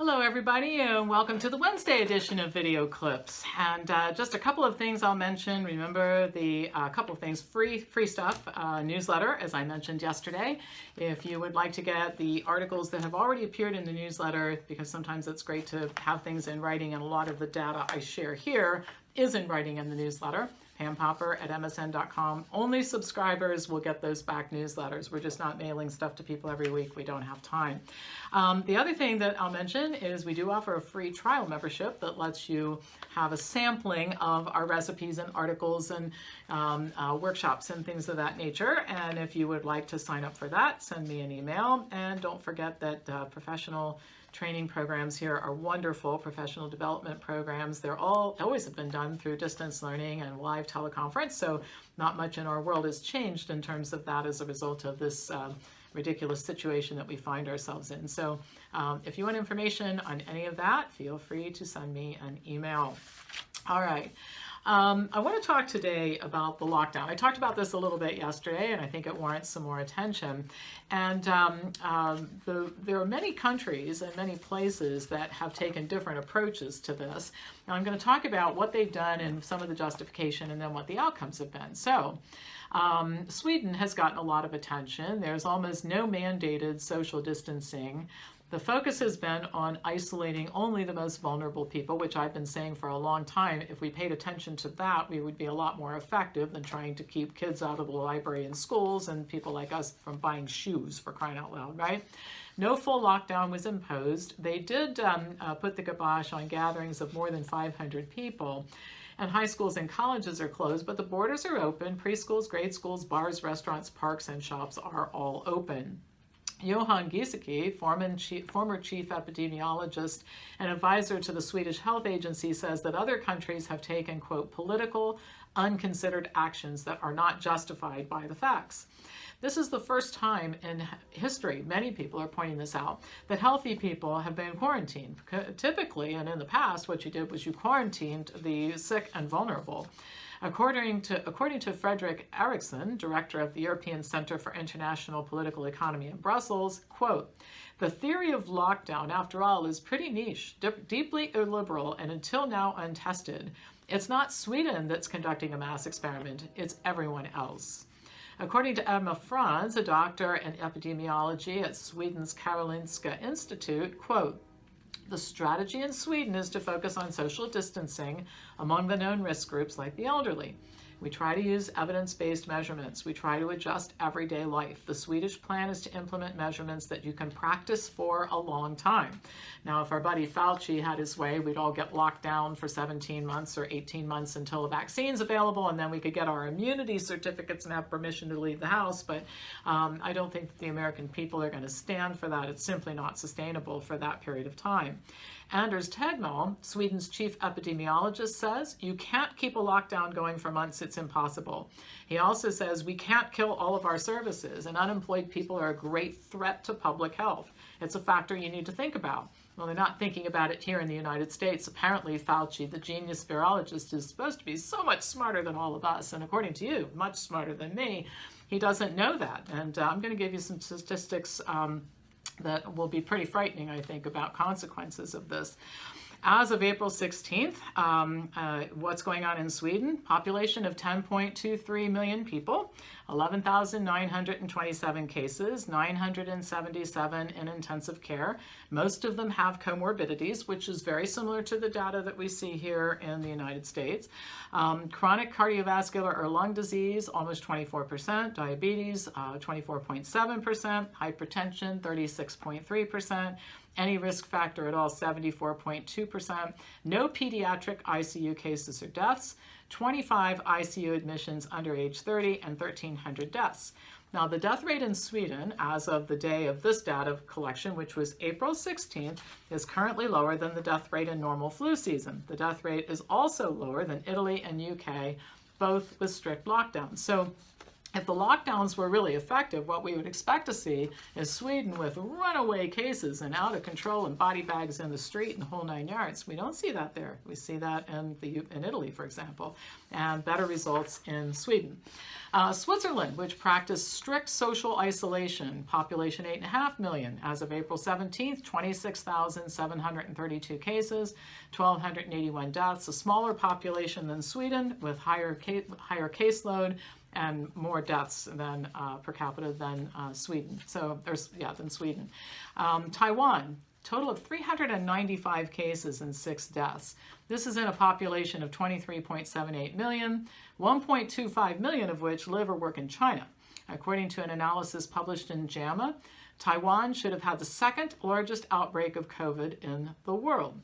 Hello everybody and welcome to the Wednesday edition of Video Clips. And just a couple of things I'll mention. Remember the couple of things, free stuff, newsletter, as I mentioned yesterday. If you would like to get the articles that have already appeared in the newsletter, because sometimes it's great to have things in writing, and a lot of the data I share here is in writing in the newsletter. PamPopper@msn.com. Only subscribers will get those back newsletters. We're just not mailing stuff to people every week. We don't have time. The other thing that I'll mention is we do offer a free trial membership that lets you have a sampling of our recipes and articles and workshops and things of that nature. And if you would like to sign up for that, send me an email. And don't forget that professional training programs here are wonderful professional development programs. They're always have been done through distance learning and live teleconference, so not much in our world has changed in terms of that as a result of this ridiculous situation that we find ourselves in. So if you want information on any of that, feel free to send me an email. All right. I want to talk today about the lockdown. I talked about this a little bit yesterday, and I think it warrants some more attention. And there are many countries and many places that have taken different approaches to this. Now I'm going to talk about what they've done and some of the justification and then what the outcomes have been. So Sweden has gotten a lot of attention. There's almost no mandated social distancing. The focus has been on isolating only the most vulnerable people, which I've been saying for a long time. If we paid attention to that, we would be a lot more effective than trying to keep kids out of the library and schools and people like us from buying shoes, for crying out loud, right? No full lockdown was imposed. They did put the kibosh on gatherings of more than 500 people. And high schools and colleges are closed, but the borders are open. Preschools, grade schools, bars, restaurants, parks, and shops are all open. Johan Giesecke, former chief epidemiologist and advisor to the Swedish Health Agency, says that other countries have taken, quote, political, unconsidered actions that are not justified by the facts. This is the first time in history, many people are pointing this out, that healthy people have been quarantined. Typically, and in the past, what you did was you quarantined the sick and vulnerable. According to Frederick Eriksson, director of the European Center for International Political Economy in Brussels, quote, "The theory of lockdown, after all, is pretty niche, deeply illiberal, and until now untested. It's not Sweden that's conducting a mass experiment, it's everyone else." According to Emma Franz, a doctor in epidemiology at Sweden's Karolinska Institute, quote, "The strategy in Sweden is to focus on social distancing among the known risk groups like the elderly. We try to use evidence-based measurements. We try to adjust everyday life. The Swedish Plan is to implement measurements that you can practice for a long time." Now, if our buddy Fauci had his way, we'd all get locked down for 17 months or 18 months until a vaccine's available, and then we could get our immunity certificates and have permission to leave the house. But I don't think that the American people are going to stand for that. It's simply not sustainable for that period of time. Anders Tegnell, Sweden's chief epidemiologist, says, "You can't keep a lockdown going for months. It's impossible." He also says, "We can't kill all of our services, and unemployed people are a great threat to public health. It's a factor you need to think about." Well, they're not thinking about it here in the United States. Apparently, Fauci, the genius virologist, is supposed to be so much smarter than all of us, and according to you, much smarter than me. He doesn't know that. And I'm going to give you some statistics that will be pretty frightening, I think, about consequences of this. As of April 16th, what's going on in Sweden? Population of 10.23 million people, 11,927 cases, 977 in intensive care. Most of them have comorbidities, which is very similar to the data that we see here in the United States. Chronic cardiovascular or lung disease, almost 24%, diabetes, 24.7%, hypertension, 36.3%, any risk factor at all, 74.2%, no pediatric ICU cases or deaths, 25 ICU admissions under age 30, and 1,300 deaths. Now, the death rate in Sweden, as of the day of this data collection, which was April 16th, is currently lower than the death rate in normal flu season. The death rate is also lower than Italy and UK, both with strict lockdowns. So if the lockdowns were really effective, what we would expect to see is Sweden with runaway cases and out of control and body bags in the street and the whole 9 yards. We don't see that there. We see that in Italy, for example, and better results in Sweden. Switzerland, which practiced strict social isolation, population 8.5 million. As of April 17th, 26,732 cases, 1,281 deaths, a smaller population than Sweden with higher caseload and more deaths than per capita than Sweden. Than Sweden. Taiwan, total of 395 cases and 6 deaths. This is in a population of 23.78 million, 1.25 million of which live or work in China. According to an analysis published in JAMA, Taiwan should have had the second largest outbreak of COVID in the world.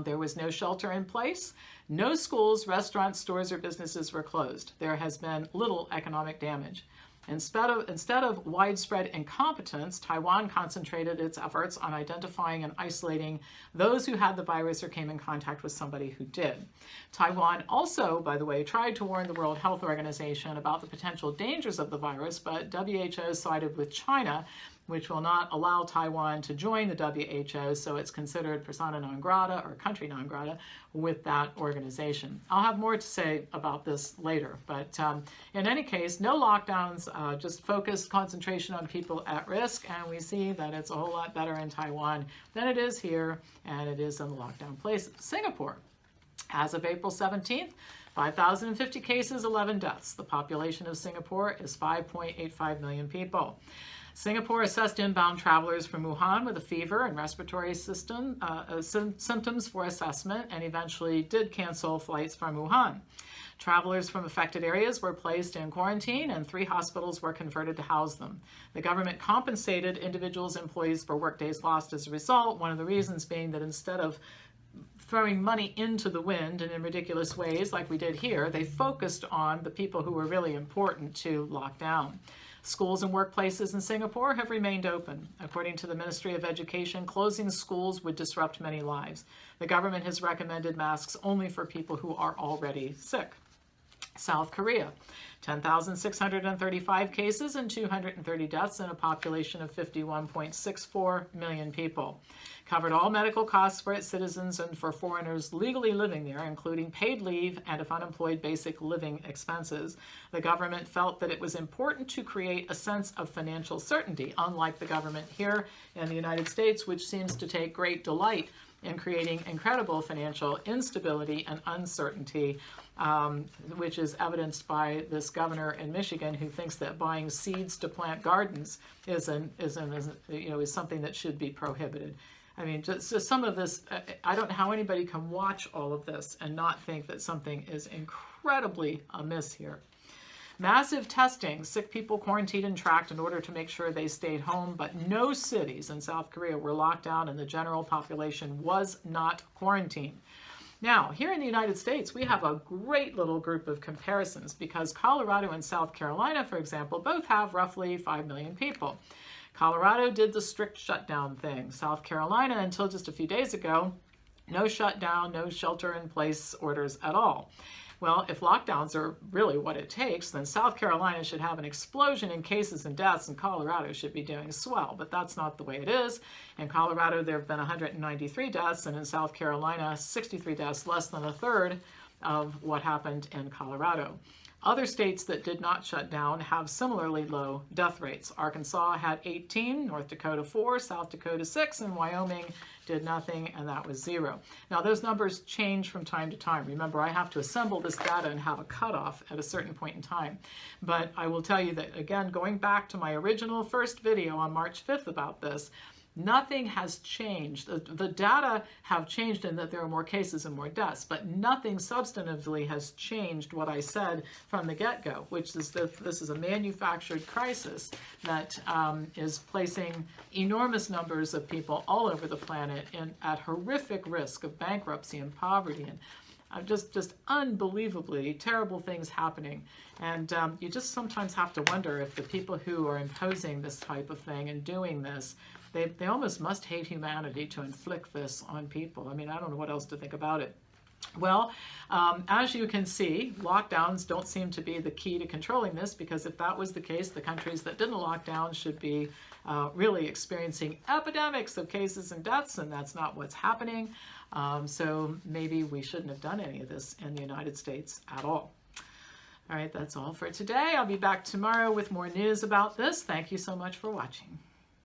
There was no shelter in place. No schools, restaurants, stores, or businesses were closed. There has been little economic damage. Instead of widespread incompetence, Taiwan concentrated its efforts on identifying and isolating those who had the virus or came in contact with somebody who did. Taiwan also, by the way, tried to warn the World Health Organization about the potential dangers of the virus, but WHO sided with China, which will not allow Taiwan to join the WHO, so it's considered persona non grata or country non grata with that organization. I'll have more to say about this later, but in any case, no lockdowns, just focused concentration on people at risk, and we see that it's a whole lot better in Taiwan than it is here, and it is in the lockdown places. Singapore, as of April 17th, 5,050 cases, 11 deaths. The population of Singapore is 5.85 million people. Singapore assessed inbound travelers from Wuhan with a fever and respiratory symptoms for assessment and eventually did cancel flights from Wuhan. Travelers from affected areas were placed in quarantine and 3 hospitals were converted to house them. The government compensated individuals' employees for workdays lost as a result, one of the reasons being that instead of throwing money into the wind and in ridiculous ways like we did here, they focused on the people who were really important to lock down. Schools and workplaces in Singapore have remained open. According to the Ministry of Education, closing schools would disrupt many lives. The government has recommended masks only for people who are already sick. South Korea, 10,635 cases and 230 deaths in a population of 51.64 million people. Covered all medical costs for its citizens and for foreigners legally living there, including paid leave and if unemployed, basic living expenses. The government felt that it was important to create a sense of financial certainty, unlike the government here in the United States, which seems to take great delight in creating incredible financial instability and uncertainty, which is evidenced by this governor in Michigan who thinks that buying seeds to plant gardens is something that should be prohibited. I mean, just some of this, I don't know how anybody can watch all of this and not think that something is incredibly amiss here. Massive testing, sick people quarantined and tracked in order to make sure they stayed home, but no cities in South Korea were locked down and the general population was not quarantined. Now, here in the United States, we have a great little group of comparisons because Colorado and South Carolina, for example, both have roughly 5 million people. Colorado did the strict shutdown thing. South Carolina, until just a few days ago, no shutdown, no shelter-in-place orders at all. Well, if lockdowns are really what it takes, then South Carolina should have an explosion in cases and deaths, and Colorado should be doing swell. But that's not the way it is. In Colorado, there have been 193 deaths, and in South Carolina, 63 deaths, less than a third of what happened in Colorado. Other states that did not shut down have similarly low death rates. Arkansas had 18, North Dakota 4, South Dakota 6, and Wyoming did nothing, and that was 0. Now, those numbers change from time to time. Remember, I have to assemble this data and have a cutoff at a certain point in time. But I will tell you that, again, going back to my original first video on March 5th about this, nothing has changed. The data have changed in that there are more cases and more deaths, but nothing substantively has changed what I said from the get-go, which is that this is a manufactured crisis that is placing enormous numbers of people all over the planet at horrific risk of bankruptcy and poverty and just unbelievably terrible things happening. And you just sometimes have to wonder if the people who are imposing this type of thing and doing this, they almost must hate humanity to inflict this on people. I mean, I don't know what else to think about it. Well, as you can see, lockdowns don't seem to be the key to controlling this, because if that was the case, the countries that didn't lock down should be really experiencing epidemics of cases and deaths, and that's not what's happening. So maybe we shouldn't have done any of this in the United States at all. All right, that's all for today. I'll be back tomorrow with more news about this. Thank you so much for watching.